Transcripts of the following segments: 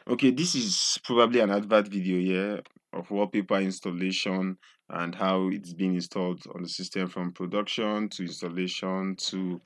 Okay, this is probably an advert video here of wallpaper installation and how it's being installed on the system from production to installation to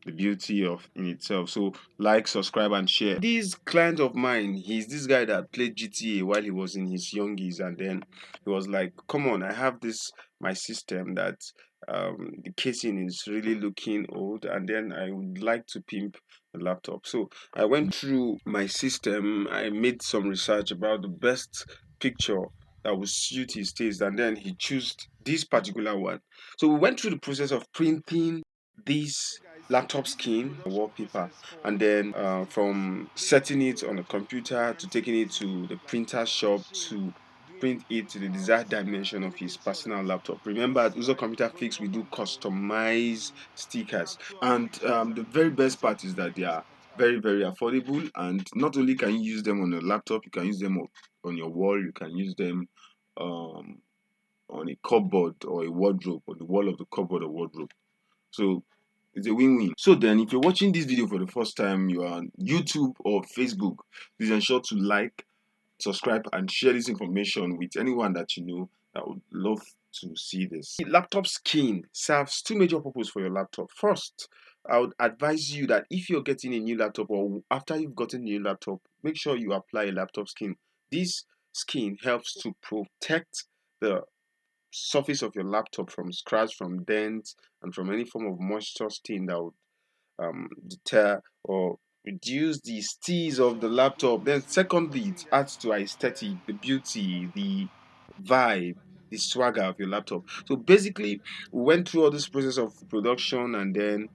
the beauty of in itself. So like, subscribe and share. This client of mine, he's this guy that played GTA while he was in his youngies, and then he was like, come on, I have this my system that the casing is really looking old, and then I would like to pimp the laptop. So I went through my system. I made some research about the best picture that would suit his taste, and then he chose this particular one. So we went through the process of printing this laptop skin wallpaper, and then from setting it on a computer to taking it to the printer shop to print it to the desired dimension of his personal laptop. Remember, at Uzo Computer Fix, we do customize stickers, and the very best part is that they are very very affordable, and not only can you use them on a laptop, you can use them on your wall, you can use them um, on a cupboard or a wardrobe, on the wall of the cupboard or wardrobe. So it's a win-win. So then, if you're watching this video for the first time, you are on YouTube or Facebook, please ensure to like, subscribe, and share this information with anyone that you know that would love to see this. The laptop skin serves two major purposes for your laptop. First, I would advise you that if you're getting a new laptop or after you've gotten a new laptop, make sure you apply a laptop skin. This skin helps to protect the surface of your laptop from scratch, from dents, and from any form of moisture stain that would deter or reduce the steez of the laptop. Then, secondly, it adds to aesthetic, the beauty, the vibe, the swagger of your laptop. So basically, we went through all this process of production, and then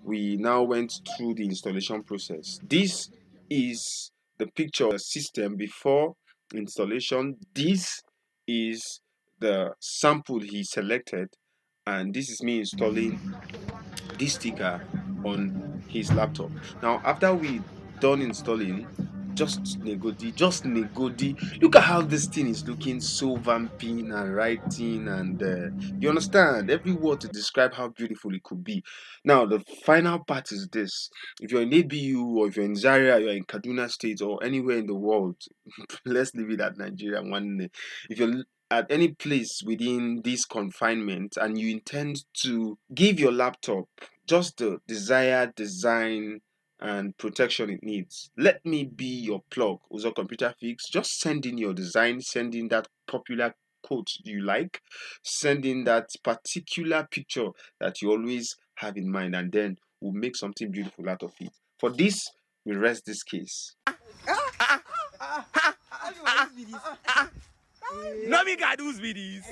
we now went through the installation process. This is the picture of the system before installation. This is the sample he selected, and this is me installing this sticker on his laptop. Now, after we done installing, just negodi. Look at how this thing is looking so vamping and writing, and you understand every word to describe how beautiful it could be. Now, the final part is this: if you're in ABU or if you're in Zaria, you're in Kaduna State or anywhere in the world, let's leave it at Nigeria one day. If you're at any place within this confinement and you intend to give your laptop just the desired design and protection it needs, let me be your plug. Uzo Computer Fix. Just send in your design, send in that popular quote you like, send in that particular picture that you always have in mind, and then we'll make something beautiful out of it. For this, we rest this case. No, me God, who's with this?